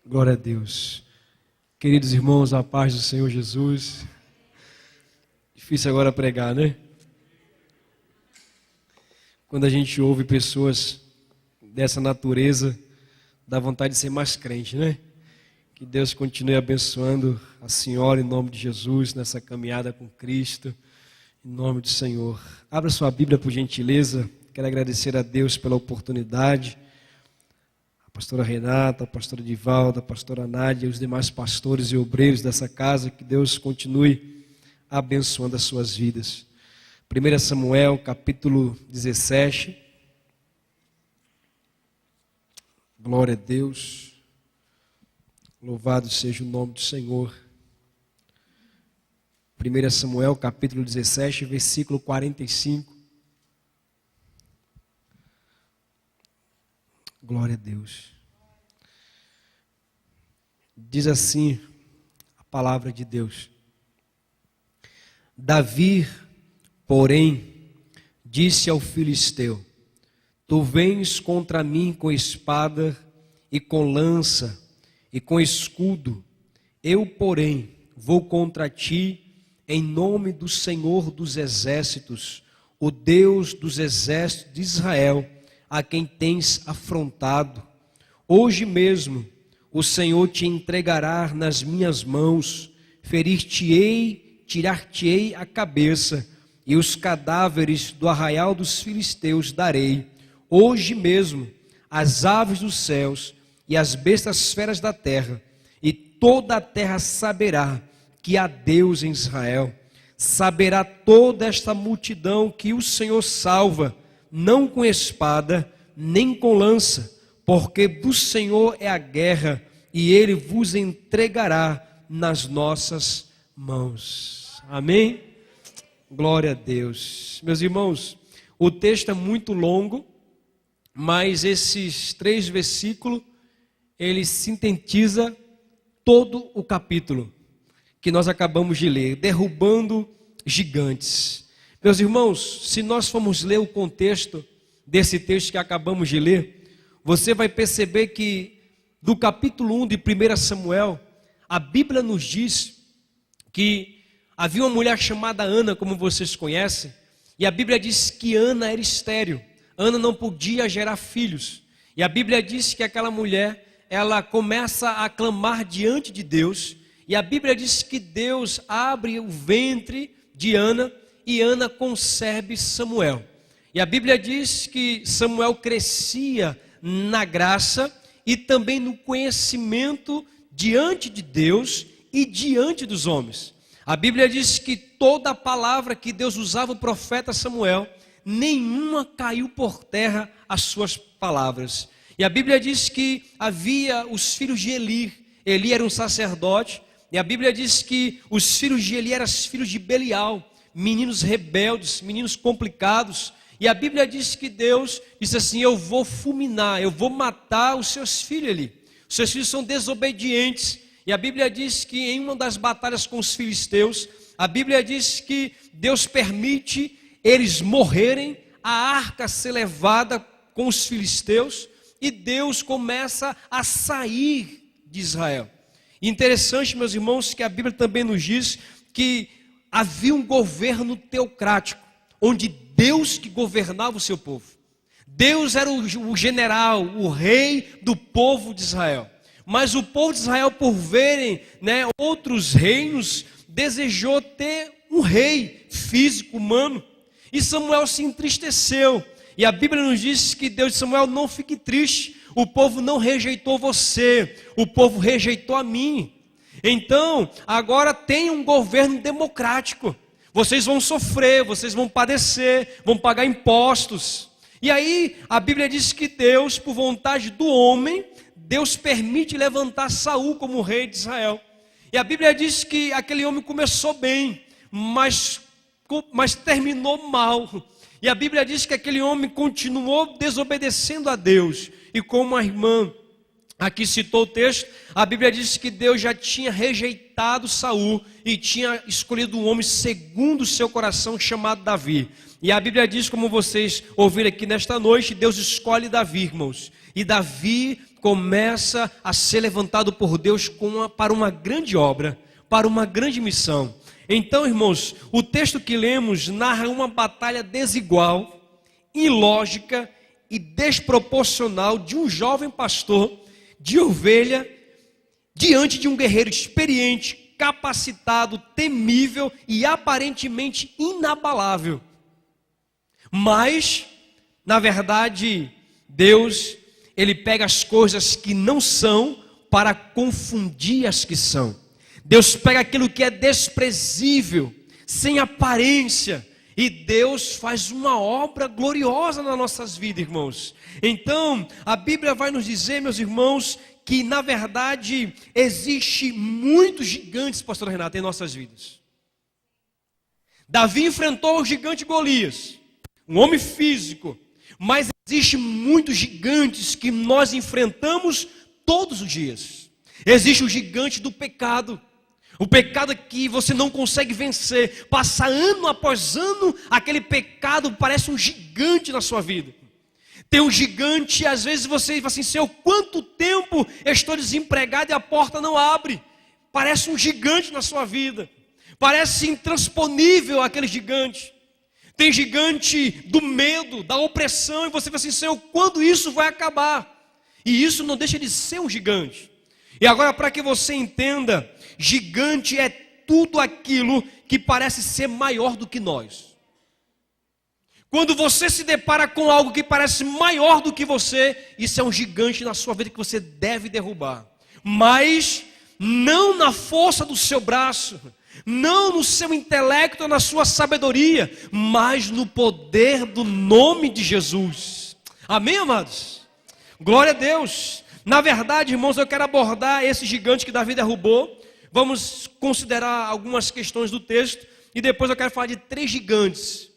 Glória a Deus. Queridos irmãos, a paz do Senhor Jesus. Difícil agora pregar, né? Quando a gente ouve pessoas dessa natureza, dá vontade de ser mais crente, né? Que Deus continue abençoando a senhora em nome de Jesus, nessa caminhada com Cristo, em nome do Senhor. Abra sua Bíblia por gentileza. Quero agradecer a Deus pela oportunidade. A pastora Renata, a pastora Divalda, a pastora Nádia e os demais pastores e obreiros dessa casa, que Deus continue abençoando as suas vidas. 1 Samuel, capítulo 17. Glória a Deus. Louvado seja o nome do Senhor. 1 Samuel, capítulo 17, versículo 45. Glória a Deus. Diz assim a palavra de Deus. Davi, porém, disse ao filisteu: Tu vens contra mim com espada e com lança e com escudo. Eu, porém, vou contra ti em nome do Senhor dos exércitos, o Deus dos exércitos de Israel, a quem tens afrontado. Hoje mesmo o Senhor te entregará nas minhas mãos, ferir-te-ei, tirar-te-ei a cabeça, e os cadáveres do arraial dos filisteus darei. Hoje mesmo as aves dos céus e as bestas feras da terra, e toda a terra saberá que há Deus em Israel. Saberá toda esta multidão que o Senhor salva, não com espada, nem com lança, porque do Senhor é a guerra, e Ele vos entregará nas nossas mãos. Amém? Glória a Deus. Meus irmãos, o texto é muito longo, mas esses 3 versículos, ele sintetiza todo o capítulo que nós acabamos de ler, derrubando gigantes. Meus irmãos, se nós formos ler o contexto desse texto que acabamos de ler, você vai perceber que do capítulo 1 de 1 Samuel, a Bíblia nos diz que havia uma mulher chamada Ana, como vocês conhecem, e a Bíblia diz que Ana era estéril. Ana não podia gerar filhos. E a Bíblia diz que aquela mulher, ela começa a clamar diante de Deus, e a Bíblia diz que Deus abre o ventre de Ana, e Ana concebe Samuel. E a Bíblia diz que Samuel crescia na graça e também no conhecimento diante de Deus e diante dos homens. A Bíblia diz que toda a palavra que Deus usava o profeta Samuel, nenhuma caiu por terra as suas palavras. E a Bíblia diz que havia os filhos de Eli. Eli era um sacerdote, e a Bíblia diz que os filhos de Eli eram os filhos de Belial, meninos rebeldes, meninos complicados. E a Bíblia diz que Deus disse assim: eu vou fulminar, eu vou matar os seus filhos ali. Os seus filhos são desobedientes. E a Bíblia diz que em uma das batalhas com os filisteus, a Bíblia diz que Deus permite eles morrerem, a arca ser levada com os filisteus, e Deus começa a sair de Israel. Interessante, meus irmãos, que a Bíblia também nos diz que havia um governo teocrático, onde Deus que governava o seu povo. Deus era o general, o rei do povo de Israel. Mas o povo de Israel, por verem, outros reinos, desejou ter um rei físico, humano. E Samuel se entristeceu. E a Bíblia nos diz que Deus disse: Samuel, não fique triste. O povo não rejeitou você, o povo rejeitou a mim. Então, agora tem um governo democrático. Vocês vão sofrer, vocês vão padecer, vão pagar impostos. E aí a Bíblia diz que Deus, por vontade do homem, Deus permite levantar Saul como rei de Israel. E a Bíblia diz que aquele homem começou bem, mas terminou mal. E a Bíblia diz que aquele homem continuou desobedecendo a Deus. E como a irmã aqui citou o texto, a Bíblia diz que Deus já tinha rejeitado Saul e tinha escolhido um homem segundo o seu coração chamado Davi. E a Bíblia diz, como vocês ouviram aqui nesta noite, Deus escolhe Davi, irmãos. E Davi começa a ser levantado por Deus para uma grande obra, para uma grande missão. Então, irmãos, o texto que lemos narra uma batalha desigual, ilógica e desproporcional de um jovem pastor de ovelha diante de um guerreiro experiente, capacitado, temível e aparentemente inabalável. Mas, na verdade, Deus, Ele pega as coisas que não são para confundir as que são. Deus pega aquilo que é desprezível, sem aparência, e Deus faz uma obra gloriosa nas nossas vidas, irmãos. Então, a Bíblia vai nos dizer, meus irmãos, que na verdade existe muitos gigantes, pastor Renato, em nossas vidas. Davi enfrentou o gigante Golias, um homem físico, mas existe muitos gigantes que nós enfrentamos todos os dias. Existe o gigante do pecado. O pecado que você não consegue vencer, passa ano após ano, aquele pecado parece um gigante na sua vida. Tem um gigante, às vezes você fala assim, Senhor, quanto tempo eu estou desempregado e a porta não abre? Parece um gigante na sua vida, parece intransponível aquele gigante. Tem gigante do medo, da opressão, e você fala assim, Senhor, quando isso vai acabar? E isso não deixa de ser um gigante. E agora, para que você entenda, gigante é tudo aquilo que parece ser maior do que nós. Quando você se depara com algo que parece maior do que você, isso é um gigante na sua vida que você deve derrubar. Mas não na força do seu braço, não no seu intelecto, na sua sabedoria, mas no poder do nome de Jesus. Amém, amados? Glória a Deus. Na verdade, irmãos, eu quero abordar esse gigante que Davi derrubou. Vamos considerar algumas questões do texto e depois eu quero falar de 3 gigantes.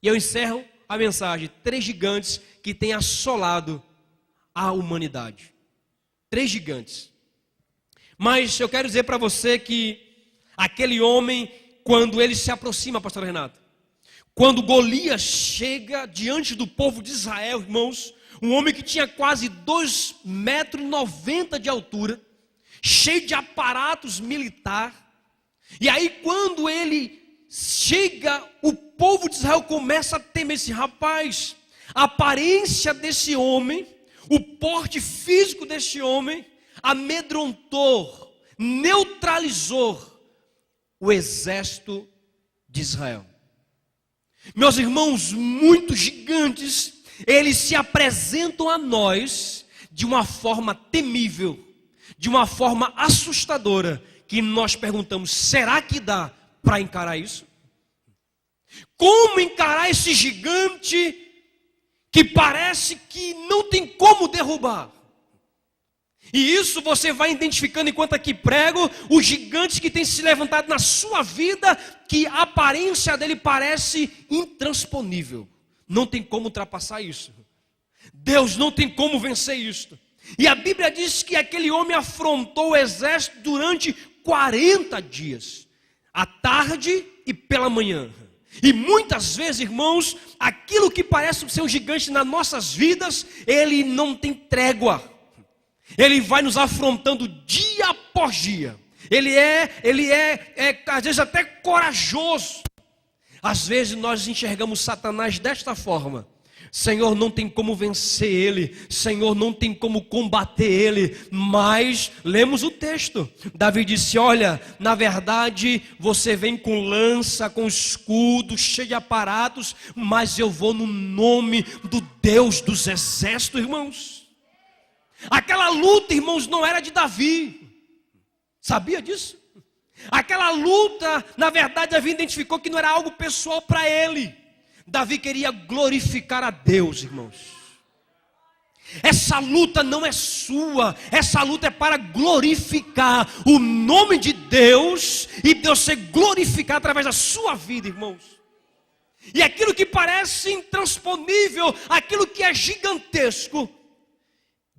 E eu encerro a mensagem. 3 gigantes que têm assolado a humanidade. 3 gigantes. Mas eu quero dizer para você que aquele homem, quando ele se aproxima, pastor Renato, quando Golias chega diante do povo de Israel, irmãos, um homem que tinha quase 2,90 metros de altura, cheio de aparatos militar, e aí quando ele chega, o povo de Israel começa a temer esse rapaz. A aparência desse homem, o porte físico desse homem, amedrontou, neutralizou o exército de Israel. Meus irmãos, muitos gigantes, eles se apresentam a nós de uma forma temível, de uma forma assustadora, que nós perguntamos, será que dá para encarar isso? Como encarar esse gigante que parece que não tem como derrubar? E isso você vai identificando enquanto aqui prego, os gigantes que têm se levantado na sua vida, que a aparência dele parece intransponível. Não tem como ultrapassar isso. Deus não tem como vencer isso. E a Bíblia diz que aquele homem afrontou o exército durante 40 dias, à tarde e pela manhã. E muitas vezes, irmãos, aquilo que parece ser um gigante nas nossas vidas, ele não tem trégua. Ele vai nos afrontando dia após dia. Ele é às vezes até corajoso. Às vezes nós enxergamos Satanás desta forma. Senhor, não tem como vencer ele. Senhor, não tem como combater ele. Mas, lemos o texto. Davi disse, olha, na verdade, você vem com lança, com escudo, cheio de aparatos, mas eu vou no nome do Deus dos exércitos, irmãos. Aquela luta, irmãos, não era de Davi. Sabia disso? Aquela luta, na verdade, Davi identificou que não era algo pessoal para ele. Davi queria glorificar a Deus, irmãos. Essa luta não é sua, essa luta é para glorificar o nome de Deus e Deus ser glorificado através da sua vida, irmãos. E aquilo que parece intransponível, aquilo que é gigantesco,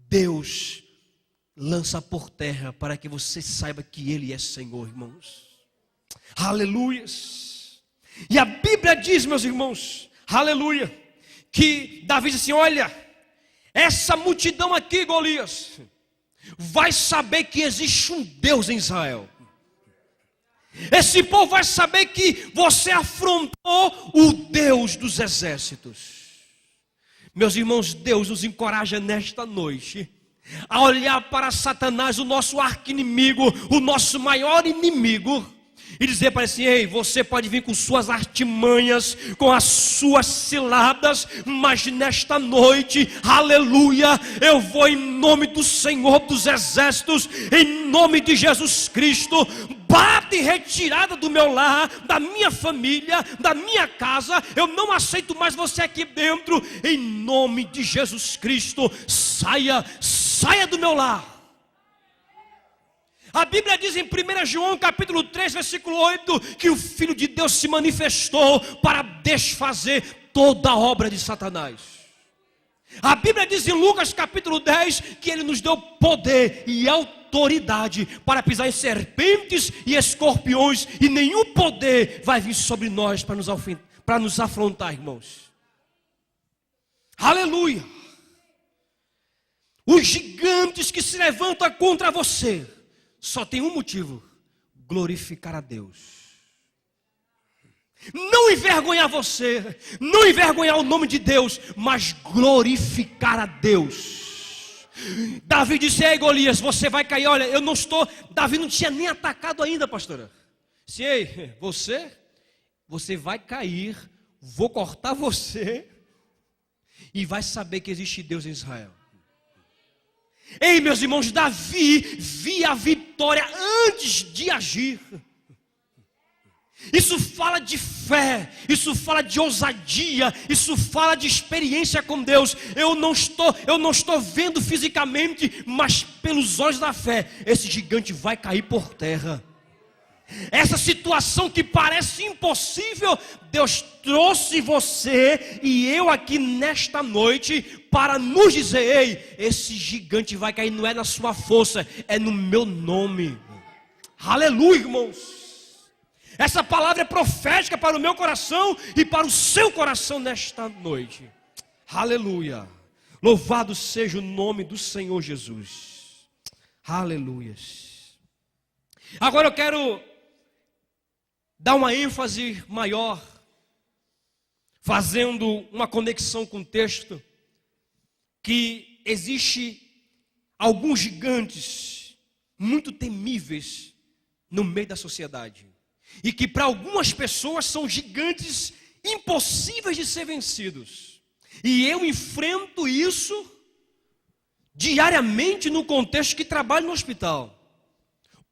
Deus lança por terra para que você saiba que Ele é Senhor, irmãos. Aleluias. E a Bíblia diz, meus irmãos, aleluia, que Davi disse assim: olha, essa multidão aqui, Golias, vai saber que existe um Deus em Israel. Esse povo vai saber que você afrontou o Deus dos exércitos. Meus irmãos, Deus nos encoraja nesta noite a olhar para Satanás, o nosso arqui-inimigo, o nosso maior inimigo, e dizer para ele assim: ei, você pode vir com suas artimanhas, com as suas ciladas, mas nesta noite, aleluia, eu vou em nome do Senhor dos Exércitos, em nome de Jesus Cristo, bate retirada do meu lar, da minha família, da minha casa, eu não aceito mais você aqui dentro, em nome de Jesus Cristo, saia do meu lar. A Bíblia diz em 1 João capítulo 3, versículo 8, que o Filho de Deus se manifestou para desfazer toda a obra de Satanás. A Bíblia diz em Lucas capítulo 10, que Ele nos deu poder e autoridade para pisar em serpentes e escorpiões, e nenhum poder vai vir sobre nós para nos afrontar, irmãos. Aleluia! Os gigantes que se levantam contra você só tem um motivo: glorificar a Deus. Não envergonhar você, não envergonhar o nome de Deus, mas glorificar a Deus. Davi disse: ei, Golias, você vai cair. Olha, eu não estou. Davi não tinha nem atacado ainda, pastora. Disse: ei, você vai cair, vou cortar você, e vai saber que existe Deus em Israel. Ei, meus irmãos, Davi via a vitória antes de agir. Isso fala de fé, isso fala de ousadia, isso fala de experiência com Deus. Eu não estou vendo fisicamente, mas pelos olhos da fé, esse gigante vai cair por terra. Essa situação que parece impossível, Deus trouxe você e eu aqui nesta noite para nos dizer: ei, esse gigante vai cair, não é na sua força, é no meu nome. Aleluia, irmãos. Essa palavra é profética para o meu coração e para o seu coração nesta noite. Aleluia. Louvado seja o nome do Senhor Jesus. Aleluia. Agora eu quero dar uma ênfase maior, fazendo uma conexão com o texto, que existe alguns gigantes muito temíveis no meio da sociedade, e que para algumas pessoas são gigantes impossíveis de ser vencidos, e eu enfrento isso diariamente no contexto que trabalho no hospital.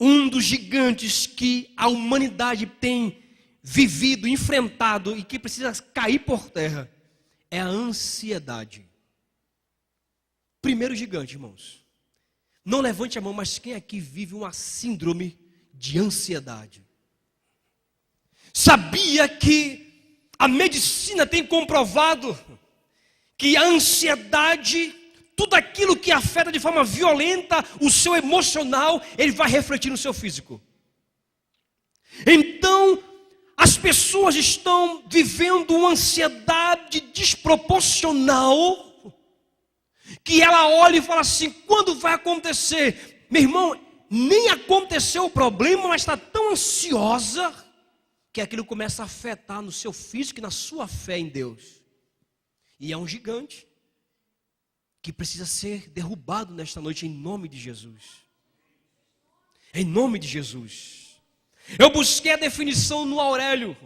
Um dos gigantes que a humanidade tem vivido, enfrentado e que precisa cair por terra é a ansiedade. Primeiro gigante, irmãos. Não levante a mão, mas quem aqui vive uma síndrome de ansiedade? Sabia que a medicina tem comprovado que a ansiedade, tudo aquilo que afeta de forma violenta o seu emocional, ele vai refletir no seu físico. Então, as pessoas estão vivendo uma ansiedade desproporcional, que ela olha e fala assim: quando vai acontecer? Meu irmão, nem aconteceu o problema, mas está tão ansiosa, que aquilo começa a afetar no seu físico e na sua fé em Deus. E é um gigante que precisa ser derrubado nesta noite em nome de Jesus. Em nome de Jesus. Eu busquei a definição no Aurélio.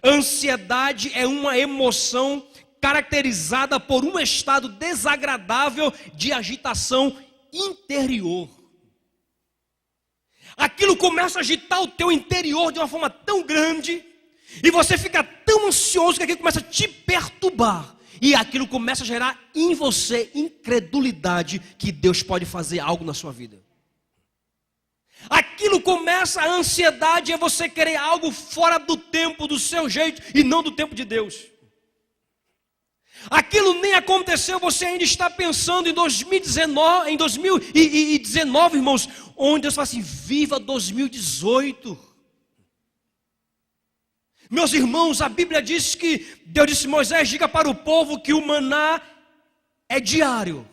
Ansiedade é uma emoção caracterizada por um estado desagradável de agitação interior. Aquilo começa a agitar o teu interior de uma forma tão grande, e você fica tão ansioso que aquilo começa a te perturbar. E aquilo começa a gerar em você incredulidade que Deus pode fazer algo na sua vida. Aquilo começa, a ansiedade é você querer algo fora do tempo, do seu jeito e não do tempo de Deus. Aquilo nem aconteceu, você ainda está pensando em 2019, irmãos, onde Deus fala assim: viva 2018. Meus irmãos, a Bíblia diz que Deus disse: Moisés, diga para o povo que o maná é diário.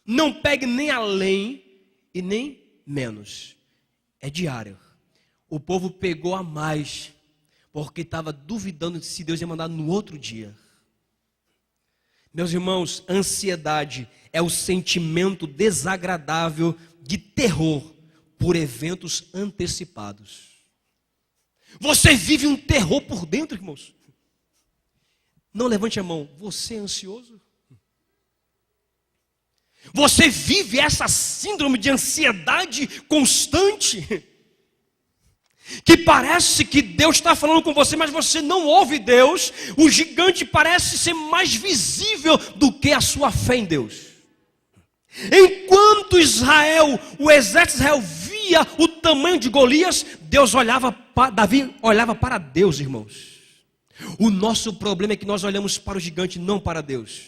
Não pegue nem além e nem menos. É diário. O povo pegou a mais, porque estava duvidando se Deus ia mandar no outro dia. Meus irmãos, ansiedade é o sentimento desagradável de terror por eventos antecipados. Você vive um terror por dentro, irmãos. Não levante a mão. Você é ansioso? Você vive essa síndrome de ansiedade constante? Que parece que Deus está falando com você, mas você não ouve Deus. O gigante parece ser mais visível do que a sua fé em Deus. Enquanto Israel, o exército de Israel via o tamanho de Golias, Davi olhava para Deus, irmãos. O nosso problema é que nós olhamos para o gigante, não para Deus.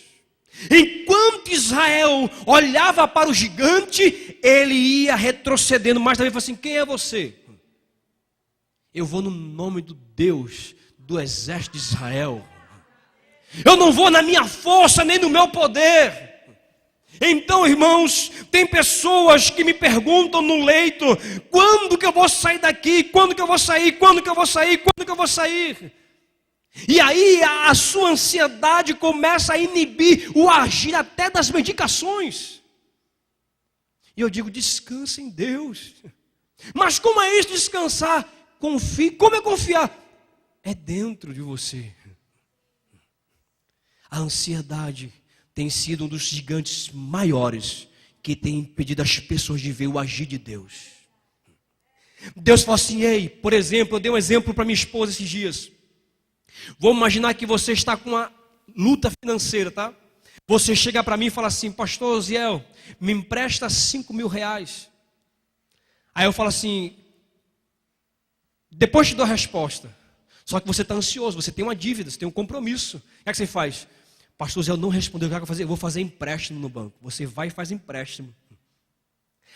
Enquanto Israel olhava para o gigante, ele ia retrocedendo. Mas Davi falou assim: quem é você? Eu vou no nome do Deus do exército de Israel. Eu não vou na minha força, nem no meu poder. Então, irmãos, tem pessoas que me perguntam no leito: quando que eu vou sair daqui? Quando que eu vou sair? Quando que eu vou sair? Quando que eu vou sair? E aí a sua ansiedade começa a inibir o agir até das medicações. E eu digo: descansa em Deus. Mas como é isso, descansar? Confie. Como é confiar? É dentro de você. A ansiedade tem sido um dos gigantes maiores que tem impedido as pessoas de ver o agir de Deus. Deus fala assim: ei, por exemplo, eu dei um exemplo para minha esposa esses dias. Vamos imaginar que você está com uma luta financeira, tá? Você chega para mim e fala assim: pastor Osiel, me empresta 5.000 reais. Aí eu falo assim: depois te dou a resposta. Só que você está ansioso, você tem uma dívida, você tem um compromisso. O que é que você faz? Pastor Osiel não respondeu, o que eu vou fazer? Eu vou fazer empréstimo no banco. Você vai e faz empréstimo.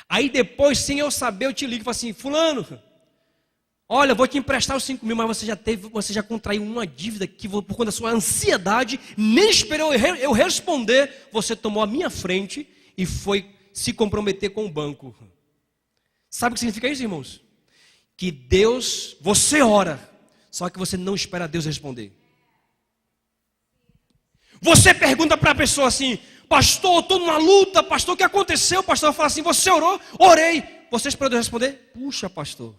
Aí depois, sem eu saber, eu te ligo e falo assim: fulano, olha, eu vou te emprestar os 5.000, mas você já contraiu uma dívida que por conta da sua ansiedade, nem esperou eu responder, você tomou a minha frente e foi se comprometer com o banco. Sabe o que significa isso, irmãos? Que Deus, você ora, só que você não espera Deus responder. Você pergunta para a pessoa assim: pastor, eu estou numa luta, pastor, o que aconteceu? O pastor fala assim: você orou? Orei. Você esperou Deus responder? Puxa, pastor.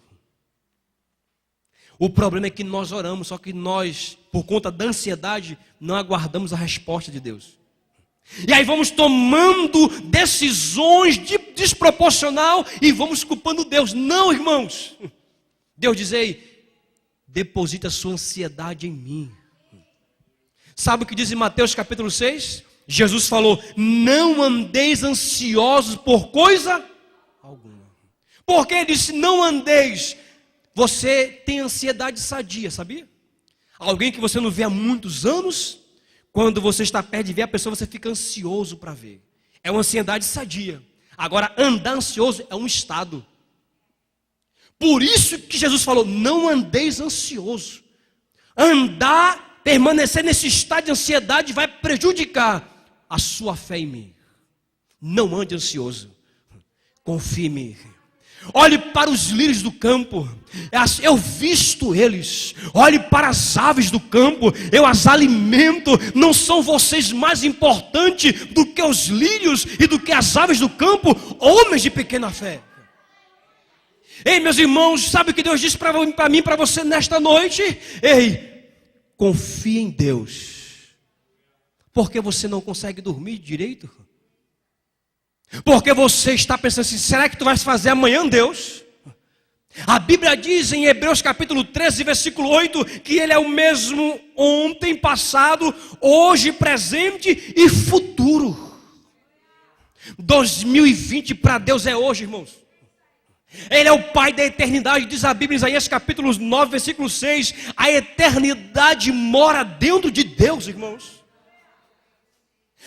O problema é que nós oramos, só que nós, por conta da ansiedade, não aguardamos a resposta de Deus. E aí vamos tomando decisões desproporcional e vamos culpando Deus. Não, irmãos. Deus diz: ei, deposita a sua ansiedade em mim. Sabe o que diz em Mateus capítulo 6? Jesus falou: não andeis ansiosos por coisa alguma. Porque ele disse: não andeis. Você tem ansiedade sadia, sabia? Alguém que você não vê há muitos anos, quando você está perto de ver a pessoa, você fica ansioso para ver. É uma ansiedade sadia. Agora, andar ansioso é um estado. Por isso que Jesus falou: não andeis ansioso. Permanecer nesse estado de ansiedade vai prejudicar a sua fé em mim. Não ande ansioso. Confie em mim. Olhe para os lírios do campo, eu visto eles. Olhe para as aves do campo, eu as alimento. Não são vocês mais importantes do que os lírios e do que as aves do campo, homens de pequena fé? Ei, meus irmãos, sabe o que Deus disse para mim e para você nesta noite? Ei, confie em Deus. Porque você não consegue dormir direito? Porque você está pensando assim: será que tu vais fazer amanhã, Deus? A Bíblia diz em Hebreus capítulo 13, versículo 8, que Ele é o mesmo ontem, passado, hoje, presente e futuro. 2020 para Deus é hoje, irmãos. Ele é o Pai da eternidade, diz a Bíblia em Isaías capítulo 9, versículo 6. A eternidade mora dentro de Deus, irmãos.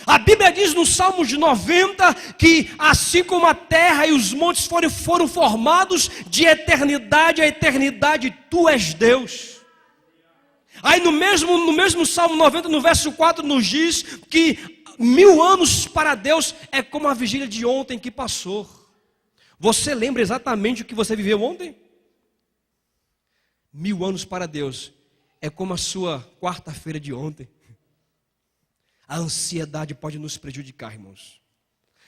A Bíblia diz no Salmo de 90 que assim como a terra e os montes foram formados de eternidade a eternidade, tu és Deus. Aí no mesmo Salmo 90, no verso 4, nos diz que 1000 anos para Deus é como a vigília de ontem que passou. Você lembra exatamente o que você viveu ontem? 1000 anos para Deus é como a sua quarta-feira de ontem. A ansiedade pode nos prejudicar, irmãos.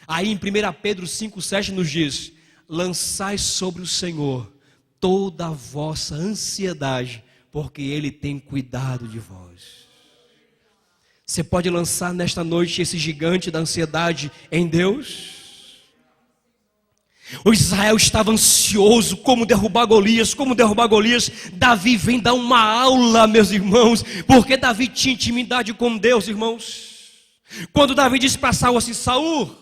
Aí em 1 Pedro 5,7 nos diz: lançai sobre o Senhor toda a vossa ansiedade, porque Ele tem cuidado de vós. Você pode lançar nesta noite esse gigante da ansiedade em Deus? O Israel estava ansioso, como derrubar Golias. Davi vem dar uma aula, meus irmãos, porque Davi tinha intimidade com Deus, irmãos. Quando Davi disse para Saul assim: Saul,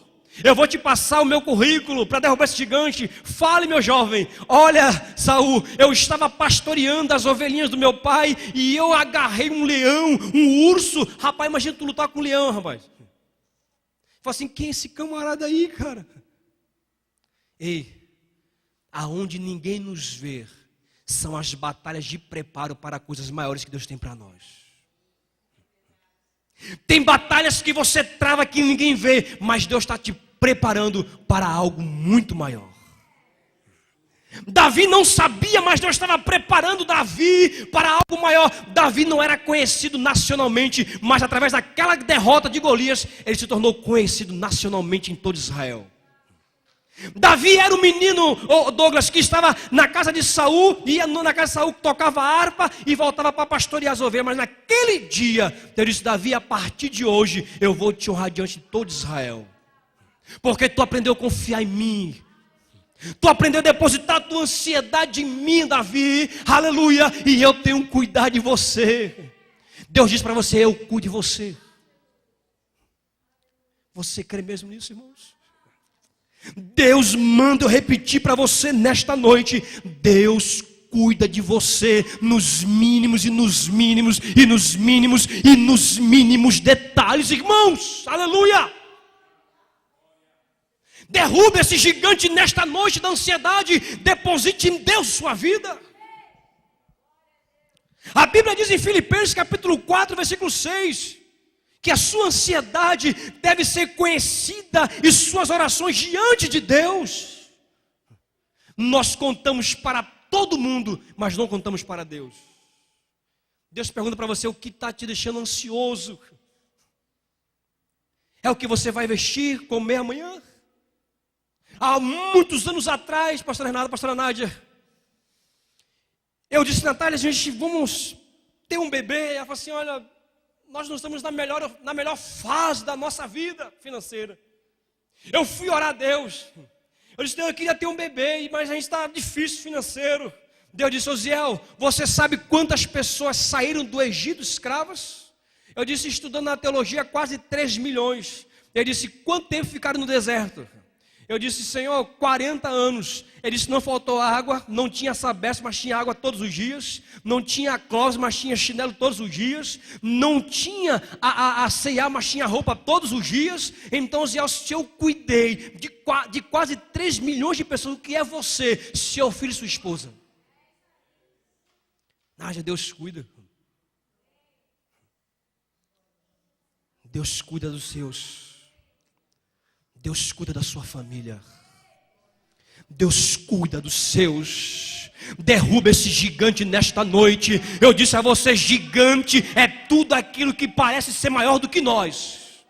eu vou te passar o meu currículo para derrubar esse gigante. Fale, meu jovem. Olha, Saul, eu estava pastoreando as ovelhinhas do meu pai e eu agarrei um leão, um urso. Rapaz, imagina tu lutar com um leão, rapaz. Fala assim: quem é esse camarada aí, cara? Ei, aonde ninguém nos vê são as batalhas de preparo para coisas maiores que Deus tem para nós. Tem batalhas que você trava que ninguém vê, mas Deus está te preparando para algo muito maior. Davi não sabia, mas Deus estava preparando Davi para algo maior. Davi não era conhecido nacionalmente, mas através daquela derrota de Golias, ele se tornou conhecido nacionalmente em todo Israel. Davi era o menino, Douglas, que estava na casa de Saul, ia na casa de Saul, tocava harpa e voltava para pastorear as ovelhas. Mas naquele dia, Deus disse: Davi, a partir de hoje, eu vou te honrar diante de todo Israel, porque tu aprendeu a confiar em mim, tu aprendeu a depositar a tua ansiedade em mim, Davi, aleluia, e eu tenho cuidado de você. Deus diz para você: eu cuido de você. Você crê mesmo nisso, irmãos? Deus manda eu repetir para você nesta noite: Deus cuida de você nos mínimos e nos mínimos e nos mínimos e nos mínimos detalhes, irmãos, aleluia. Derrube esse gigante nesta noite da ansiedade, deposite em Deus sua vida. A Bíblia diz em Filipenses capítulo 4, versículo 6, que a sua ansiedade deve ser conhecida e suas orações diante de Deus. Nós contamos para todo mundo, mas não contamos para Deus. Deus pergunta para você: o que está te deixando ansioso? É o que você vai vestir, comer amanhã? Há muitos anos atrás, pastora Renata, pastora Nádia, eu disse: Natália, gente, vamos ter um bebê. Ela falou assim: olha, nós não estamos na melhor fase da nossa vida financeira. Eu fui orar a Deus. Eu disse: eu queria ter um bebê, mas a gente está difícil financeiro. Deus disse: Osiel, você sabe quantas pessoas saíram do Egito escravas? Eu disse: estudando na teologia, quase 3 milhões. Ele disse: quanto tempo ficaram no deserto? Eu disse: Senhor, 40 anos. Ele disse: não faltou água, não tinha sabesp, mas tinha água todos os dias. Não tinha clóvis, mas tinha chinelo todos os dias. Não tinha a C&A, mas tinha roupa todos os dias. Então, se eu cuidei de quase 3 milhões de pessoas, o que é você, seu filho e sua esposa? Nádia, Deus cuida. Deus cuida dos seus. Deus cuida da sua família. Deus cuida dos seus. Derruba esse gigante nesta noite. Eu disse a você: gigante é tudo aquilo que parece ser maior do que nós.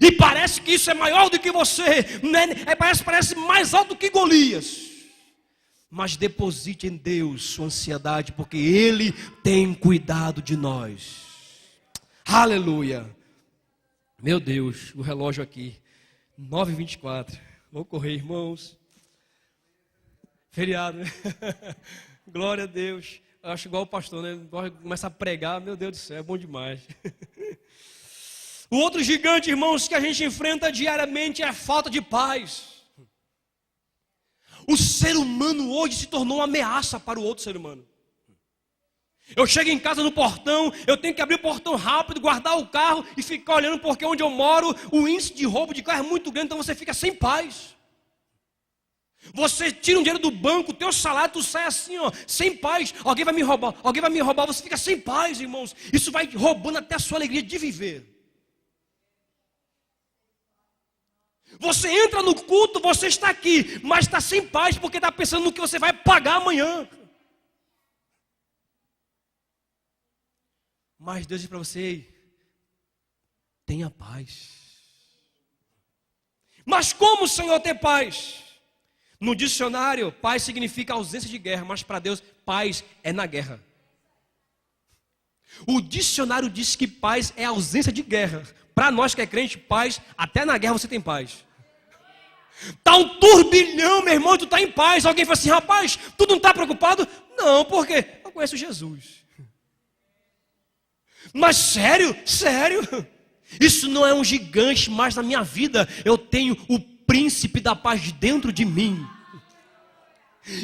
E parece que isso é maior do que você, né? Parece mais alto do que Golias. Mas deposite em Deus sua ansiedade, porque Ele tem cuidado de nós. Aleluia. Meu Deus, o relógio aqui 9h24, vou correr, irmãos. Feriado, né? Glória a Deus. Eu acho igual o pastor, né? Começa a pregar, meu Deus do céu, é bom demais. O outro gigante, irmãos, que a gente enfrenta diariamente é a falta de paz. O ser humano hoje se tornou uma ameaça para o outro ser humano. Eu chego em casa no portão, eu tenho que abrir o portão rápido, guardar o carro e ficar olhando, porque onde eu moro, o índice de roubo de carro é muito grande, então você fica sem paz. Você tira um dinheiro do banco, o teu salário, tu sai assim, ó, sem paz. Alguém vai me roubar, você fica sem paz, irmãos. Isso vai roubando até a sua alegria de viver. Você entra no culto, você está aqui, mas está sem paz, porque está pensando no que você vai pagar amanhã. Mas Deus diz para você: ei, tenha paz. Mas como, Senhor, ter paz? No dicionário, paz significa ausência de guerra, mas para Deus, paz é na guerra. O dicionário diz que paz é ausência de guerra. Para nós que é crente, paz, até na guerra você tem paz. Está um turbilhão, meu irmão, tu está em paz. Alguém fala assim: rapaz, tu não está preocupado? Não, por quê? Eu conheço Jesus. Mas sério, isso não é um gigante mais na minha vida. Eu tenho o príncipe da paz dentro de mim.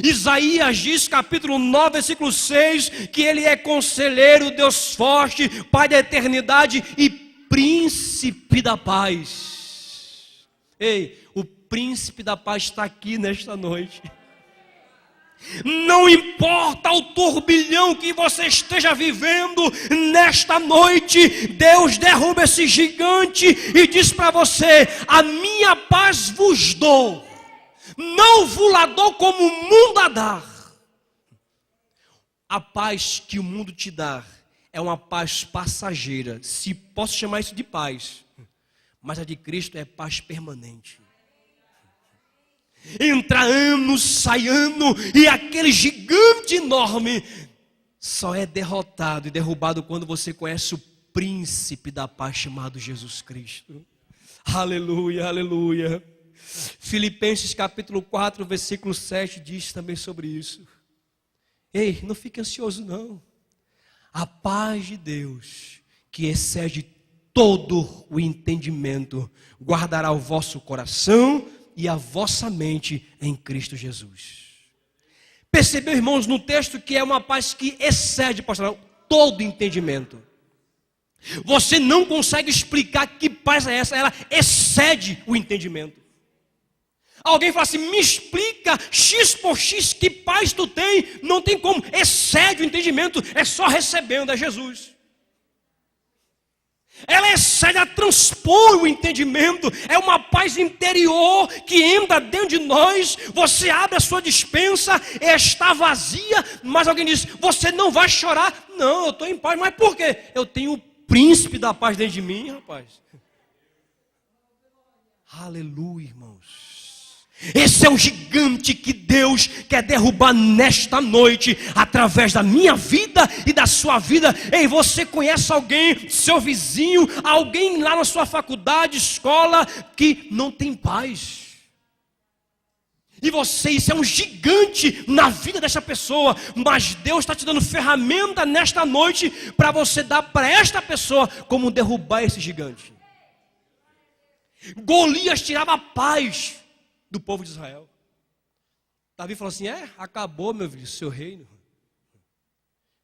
Isaías diz, capítulo 9, versículo 6, que ele é conselheiro, Deus forte, Pai da eternidade e príncipe da paz. Ei, o príncipe da paz está aqui nesta noite. Não importa o turbilhão que você esteja vivendo nesta noite, Deus derruba esse gigante e diz para você: a minha paz vos dou, não vos la dou como o mundo a dar. A paz que o mundo te dá é uma paz passageira, se posso chamar isso de paz, mas a de Cristo é paz permanente. Entra ano, sai ano, e aquele gigante enorme só é derrotado e derrubado quando você conhece o príncipe da paz chamado Jesus Cristo. Aleluia, aleluia. Filipenses capítulo 4, versículo 7 diz também sobre isso. Ei, não fique ansioso não. A paz de Deus, que excede todo o entendimento, guardará o vosso coração e a vossa mente em Cristo Jesus. Percebeu, irmãos, no texto que é uma paz que excede, pastor, todo entendimento. Você não consegue explicar que paz é essa, ela excede o entendimento. Alguém fala assim: me explica X por X, que paz tu tem? Não tem como, excede o entendimento, é só recebendo, é Jesus. Ela excede, ela transpõe o entendimento, é uma paz interior que entra dentro de nós. Você abre a sua despensa, está vazia, mas alguém diz: você não vai chorar. Não, eu estou em paz, mas por quê? Eu tenho o príncipe da paz dentro de mim, rapaz. Aleluia, irmãos. Esse é o gigante que Deus quer derrubar nesta noite, através da minha vida e da sua vida. Ei, você conhece alguém, seu vizinho, alguém lá na sua faculdade, escola, que não tem paz? E você, isso é um gigante na vida dessa pessoa, mas Deus está te dando ferramenta nesta noite para você dar para esta pessoa como derrubar esse gigante. Golias tirava a paz do povo de Israel. Davi falou assim: acabou, meu filho, seu reino.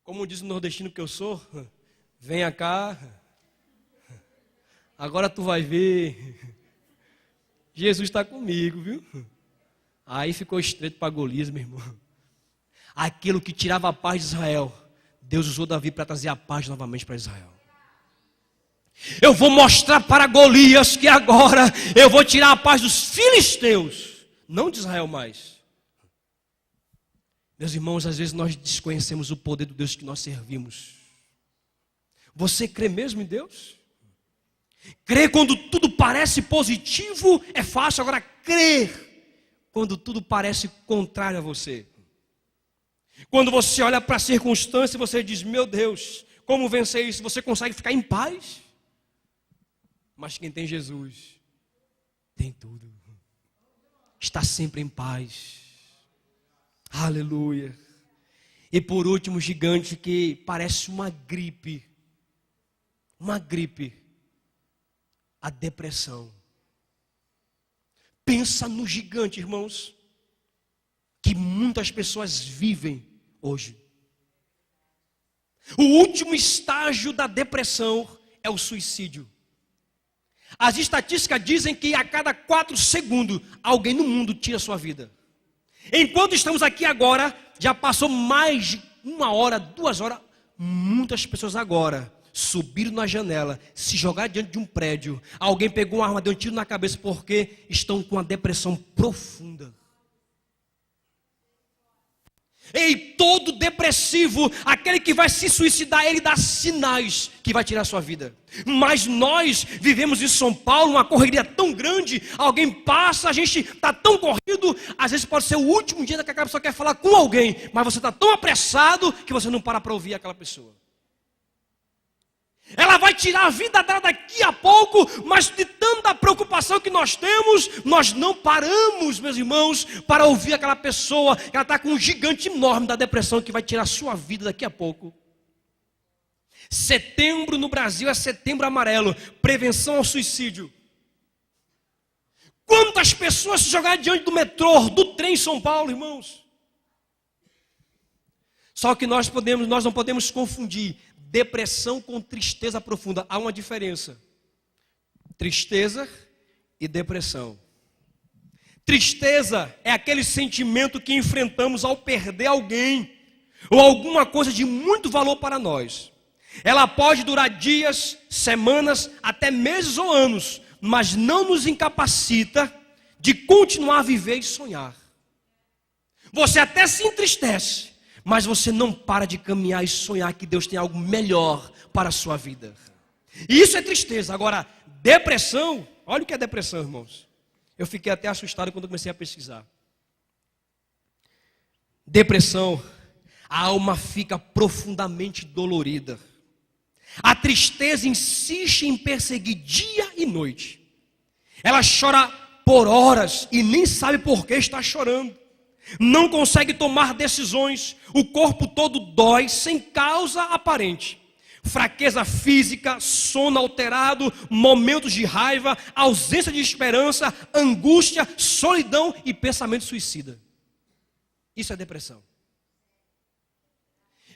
Como diz o nordestino que eu sou: venha cá, agora tu vai ver, Jesus está comigo, viu? Aí ficou estreito para Golias, meu irmão. Aquilo que tirava a paz de Israel, Deus usou Davi para trazer a paz novamente para Israel. Eu vou mostrar para Golias que agora eu vou tirar a paz dos filisteus, não de Israel mais. Meus irmãos, às vezes nós desconhecemos o poder do Deus que nós servimos. Você crê mesmo em Deus? Crer quando tudo parece positivo é fácil, agora crer quando tudo parece contrário a você. Quando você olha para a circunstância e você diz: meu Deus, como vencer isso? Você consegue ficar em paz? Mas quem tem Jesus, tem tudo. Está sempre em paz. Aleluia. E por último, gigante que parece uma gripe. Uma gripe. A depressão. Pensa no gigante, irmãos, que muitas pessoas vivem hoje. O último estágio da depressão é o suicídio. As estatísticas dizem que a cada 4 segundos alguém no mundo tira a sua vida. Enquanto estamos aqui agora, já passou mais de 1 hora, 2 horas. Muitas pessoas agora subiram na janela, se jogaram diante de um prédio. Alguém pegou uma arma, deu um tiro na cabeça porque estão com uma depressão profunda. Ei, todo depressivo, aquele que vai se suicidar, ele dá sinais que vai tirar a sua vida. Mas nós vivemos em São Paulo, uma correria tão grande, alguém passa, a gente está tão corrido, às vezes pode ser o último dia que aquela pessoa quer falar com alguém, mas você está tão apressado que você não para ouvir aquela pessoa. Ela vai tirar a vida dela daqui a pouco, mas de tanta preocupação que nós temos, nós não paramos, meus irmãos, para ouvir aquela pessoa que ela está com um gigante enorme da depressão que vai tirar a sua vida daqui a pouco. Setembro no Brasil é setembro amarelo, prevenção ao suicídio. Quantas pessoas se jogaram diante do metrô, do trem em São Paulo, irmãos? Só que nós não podemos confundir depressão com tristeza profunda. Há uma diferença. Tristeza e depressão. Tristeza é aquele sentimento que enfrentamos ao perder alguém ou alguma coisa de muito valor para nós. Ela pode durar dias, semanas, até meses ou anos, mas não nos incapacita de continuar a viver e sonhar. Você até se entristece, mas você não para de caminhar e sonhar que Deus tem algo melhor para a sua vida. E isso é tristeza. Agora, depressão, olha o que é depressão, irmãos. Eu fiquei até assustado quando comecei a pesquisar. Depressão, a alma fica profundamente dolorida. A tristeza insiste em perseguir dia e noite. Ela chora por horas e nem sabe por que está chorando. Não consegue tomar decisões, o corpo todo dói sem causa aparente. Fraqueza física, sono alterado, momentos de raiva, ausência de esperança, angústia, solidão e pensamento suicida. Isso é depressão.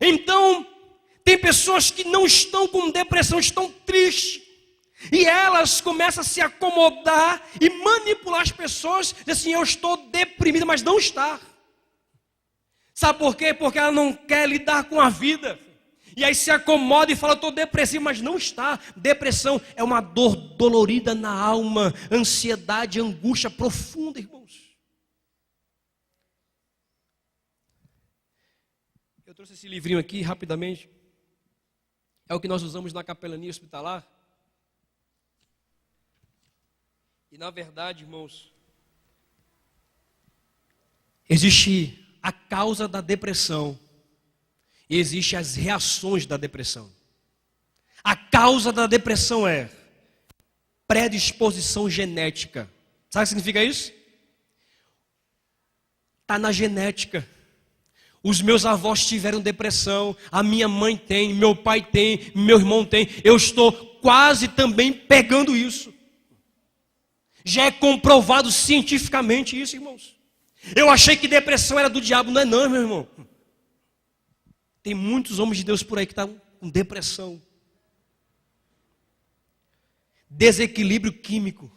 Então, tem pessoas que não estão com depressão, estão tristes. E elas começam a se acomodar e manipular as pessoas, dizem assim, eu estou deprimida, mas não está. Sabe por quê? Porque ela não quer lidar com a vida. E aí se acomoda e fala, eu estou depressivo, mas não está. Depressão é uma dor dolorida na alma, ansiedade, angústia profunda, irmãos. Eu trouxe esse livrinho aqui rapidamente. É o que nós usamos na capelania hospitalar. E na verdade, irmãos, existe a causa da depressão e existe as reações da depressão. A causa da depressão é predisposição genética. Sabe o que significa isso? Está na genética. Os meus avós tiveram depressão, a minha mãe tem, meu pai tem, meu irmão tem. Eu estou quase também pegando isso. Já é comprovado cientificamente isso, irmãos. Eu achei que depressão era do diabo. Não é não, meu irmão. Tem muitos homens de Deus por aí que estão com depressão. Desequilíbrio químico.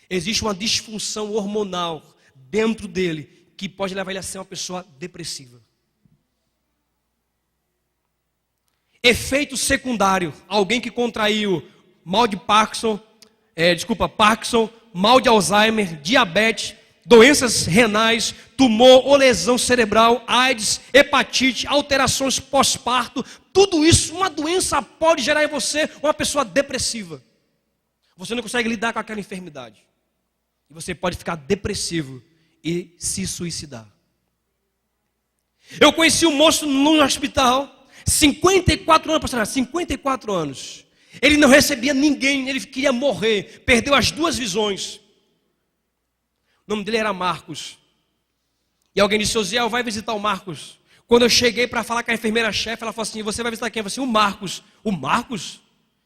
Existe uma disfunção hormonal dentro dele que pode levar ele a ser uma pessoa depressiva. Efeito secundário. Alguém que contraiu mal de Parkinson, mal de Alzheimer, diabetes, doenças renais, tumor ou lesão cerebral, AIDS, hepatite, alterações pós-parto, tudo isso, uma doença pode gerar em você uma pessoa depressiva. Você não consegue lidar com aquela enfermidade. E você pode ficar depressivo e se suicidar. Eu conheci um moço no hospital, 54 anos, pastor, 54 anos. Ele não recebia ninguém, ele queria morrer, perdeu as 2 visões. O nome dele era Marcos. E alguém disse, Osiel, vai visitar o Marcos. Quando eu cheguei para falar com a enfermeira-chefe, ela falou assim, você vai visitar quem? Eu falei assim, o Marcos. O Marcos?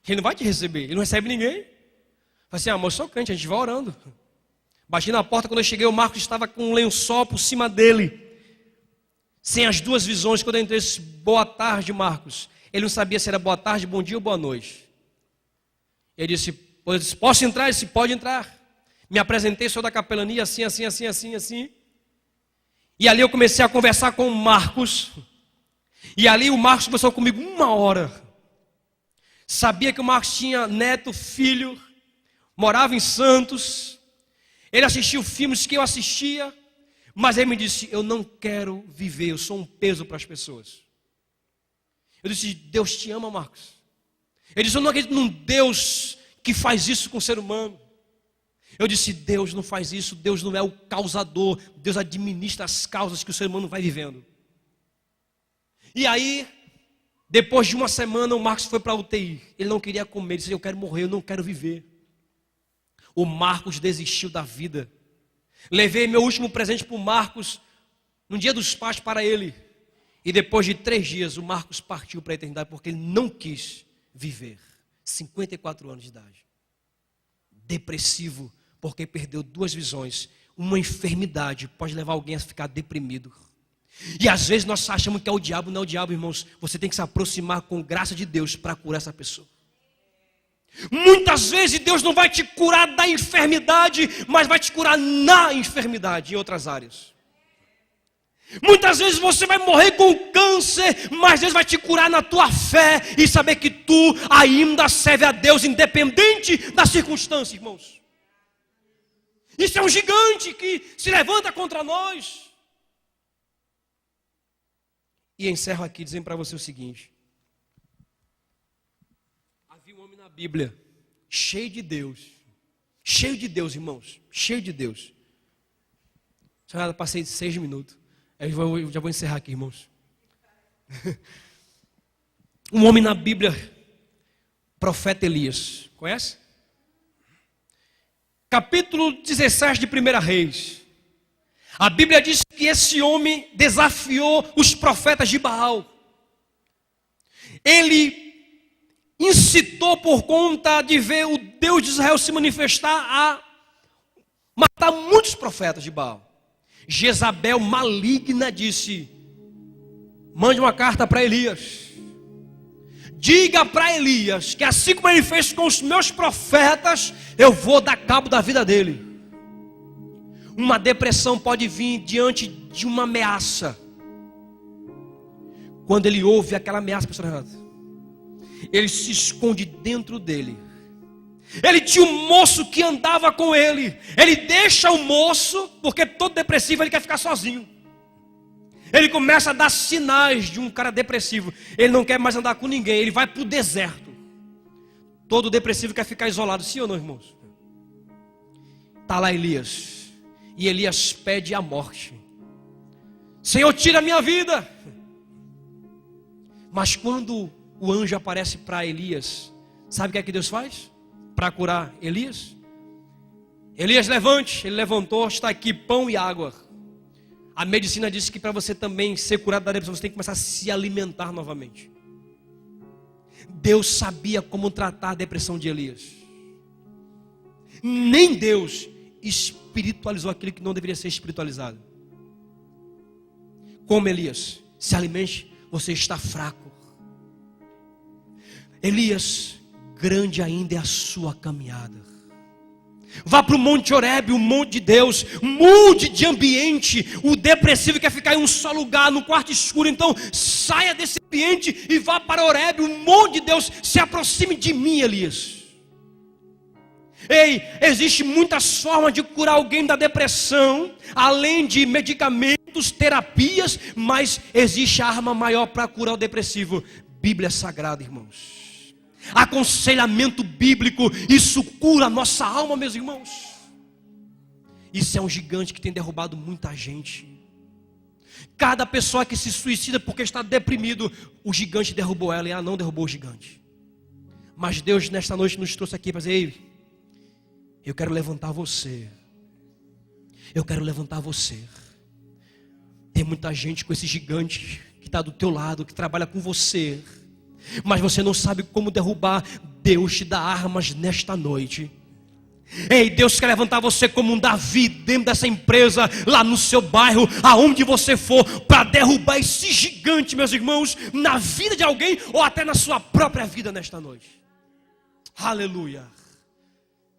Ele não vai te receber, ele não recebe ninguém. Eu falei assim, amor, eu sou crente, a gente vai orando. Bati na porta, quando eu cheguei, o Marcos estava com um lençol por cima dele. Sem as 2 visões, quando eu entrei, eu disse, boa tarde, Marcos. Ele não sabia se era boa tarde, bom dia ou boa noite. Ele disse, posso entrar? Ele disse, pode entrar. Me apresentei, sou da capelania, assim. E ali eu comecei a conversar com o Marcos. E ali o Marcos conversou comigo 1 hora. Sabia que o Marcos tinha neto, filho, morava em Santos. Ele assistia filmes que eu assistia. Mas ele me disse, eu não quero viver, eu sou um peso para as pessoas. Eu disse, Deus te ama, Marcos. Ele disse, eu não acredito num Deus que faz isso com o ser humano. Eu disse, Deus não faz isso, Deus não é o causador, Deus administra as causas que o ser humano vai vivendo. E aí, depois de 1 semana, o Marcos foi para a UTI. Ele não queria comer, ele disse, eu quero morrer, eu não quero viver. O Marcos desistiu da vida. Levei meu último presente para o Marcos, no dia dos pais para ele. E depois de 3 dias, o Marcos partiu para a eternidade, porque ele não quis viver. 54 anos de idade. Depressivo, porque perdeu 2 visões. Uma enfermidade pode levar alguém a ficar deprimido. E às vezes nós achamos que é o diabo, não é o diabo, irmãos. Você tem que se aproximar com graça de Deus para curar essa pessoa. Muitas vezes Deus não vai te curar da enfermidade, mas vai te curar na enfermidade, em outras áreas. Muitas vezes você vai morrer com câncer, mas Deus vai te curar na tua fé e saber que tu ainda serve a Deus, independente da circunstância, irmãos. Isso é um gigante que se levanta contra nós. E encerro aqui dizendo para você o seguinte. Havia um homem na Bíblia, cheio de Deus, irmãos, cheio de Deus. Já passei 6 minutos, eu já vou encerrar aqui, irmãos. Um homem na Bíblia, profeta Elias, conhece? Capítulo 17 de 1 Reis. A Bíblia diz que esse homem desafiou os profetas de Baal. Ele incitou por conta de ver o Deus de Israel se manifestar a matar muitos profetas de Baal. Jezabel maligna disse, mande uma carta para Elias. Diga para Elias que assim como ele fez com os meus profetas, eu vou dar cabo da vida dele. Uma depressão pode vir diante de uma ameaça. Quando ele ouve aquela ameaça, pastor Renato, ele se esconde dentro dele. Ele tinha um moço que andava com ele. Ele deixa o moço, porque todo depressivo ele quer ficar sozinho. Ele começa a dar sinais de um cara depressivo. Ele não quer mais andar com ninguém, ele vai para o deserto. Todo depressivo quer ficar isolado, sim ou não, irmãos? Está lá Elias. E Elias pede a morte. Senhor, tira a minha vida. Mas quando o anjo aparece para Elias, sabe o que é que Deus faz? Para curar Elias? Elias, levante. Ele levantou, está aqui pão e água. A medicina diz que para você também ser curado da depressão, você tem que começar a se alimentar novamente. Deus sabia como tratar a depressão de Elias. Nem Deus espiritualizou aquilo que não deveria ser espiritualizado. Como Elias, se alimente, você está fraco. Elias, grande ainda é a sua caminhada. Vá para o Monte Horebe, o monte de Deus, mude de ambiente. O depressivo quer ficar em um só lugar, no quarto escuro. Então saia desse ambiente e vá para Horebe, o monte de Deus. Se aproxime de mim, Elias. Ei, existe muitas formas de curar alguém da depressão, além de medicamentos, terapias, mas existe a arma maior para curar o depressivo: Bíblia Sagrada, irmãos. Aconselhamento bíblico, isso cura a nossa alma, meus irmãos. Isso é um gigante que tem derrubado muita gente. Cada pessoa que se suicida porque está deprimido, o gigante derrubou ela e ela não derrubou o gigante. Mas Deus nesta noite nos trouxe aqui para dizer: ei, eu quero levantar você. Eu quero levantar você. Tem muita gente com esse gigante que está do teu lado, que trabalha com você, mas você não sabe como derrubar. Deus te dá armas nesta noite. Ei, Deus quer levantar você como um Davi dentro dessa empresa, lá no seu bairro, aonde você for, para derrubar esse gigante, meus irmãos, na vida de alguém ou até na sua própria vida nesta noite. Aleluia.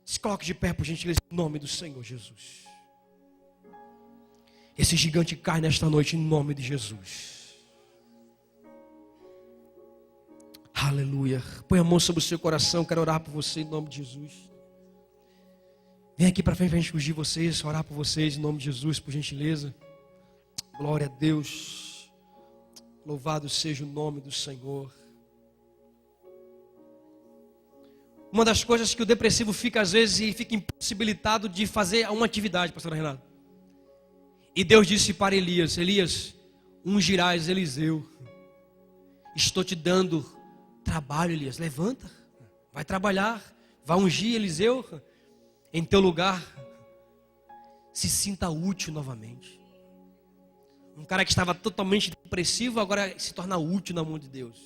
Se coloque de pé, por gentileza, em nome do Senhor Jesus. Esse gigante cai nesta noite em nome de Jesus. Aleluia. Põe a mão sobre o seu coração, quero orar por você em nome de Jesus. Vem aqui para frente para a gente fugir vocês, orar por vocês em nome de Jesus, por gentileza. Glória a Deus. Louvado seja o nome do Senhor. Uma das coisas que o depressivo fica às vezes e fica impossibilitado de fazer uma atividade, pastor Renato. E Deus disse para Elias: Elias, ungirás Eliseu. Estou te dando trabalho, Elias. Levanta, vai trabalhar, vai ungir Eliseu em teu lugar. Se sinta útil novamente. Um cara que estava totalmente depressivo agora se torna útil na mão de Deus.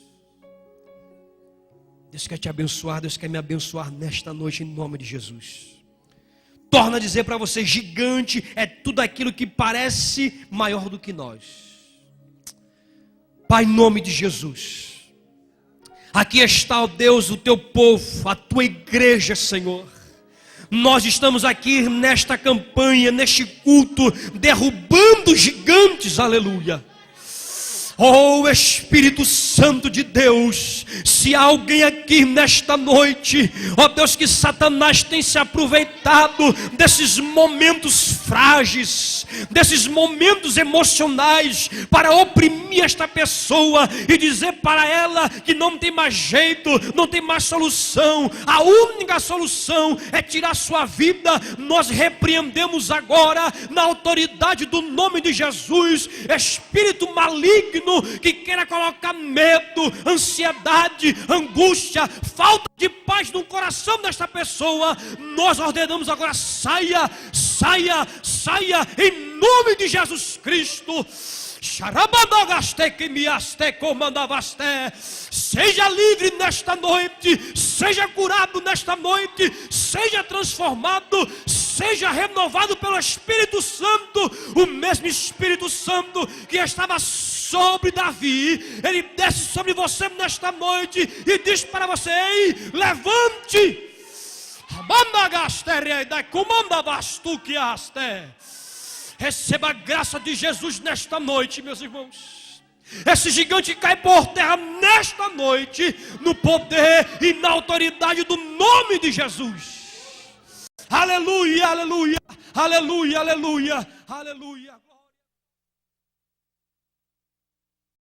Deus quer te abençoar, Deus quer me abençoar nesta noite em nome de Jesus. Torna a dizer para você: gigante é tudo aquilo que parece maior do que nós. Pai, em nome de Jesus, aqui está, ó Deus, o teu povo, a tua igreja, Senhor. Nós estamos aqui nesta campanha, neste culto, derrubando gigantes, aleluia. Oh Espírito Santo de Deus, se há alguém aqui nesta noite, ó Deus, que Satanás tem se aproveitado desses momentos frágeis, desses momentos emocionais, para oprimir esta pessoa e dizer para ela que não tem mais jeito, não tem mais solução, a única solução é tirar sua vida, nós repreendemos agora, na autoridade do nome de Jesus, espírito maligno, que queira colocar medo, ansiedade, angústia, falta de paz no coração desta pessoa, nós ordenamos agora: saia, saia, saia, em nome de Jesus Cristo. Seja livre nesta noite, seja curado nesta noite, seja transformado, seja renovado pelo Espírito Santo. O mesmo Espírito Santo que estava sobre Davi, ele desce sobre você nesta noite e diz para você: ei, levante. Receba a graça de Jesus nesta noite, meus irmãos. Esse gigante cai por terra nesta noite, no poder e na autoridade do nome de Jesus. Aleluia, aleluia, aleluia, aleluia, aleluia.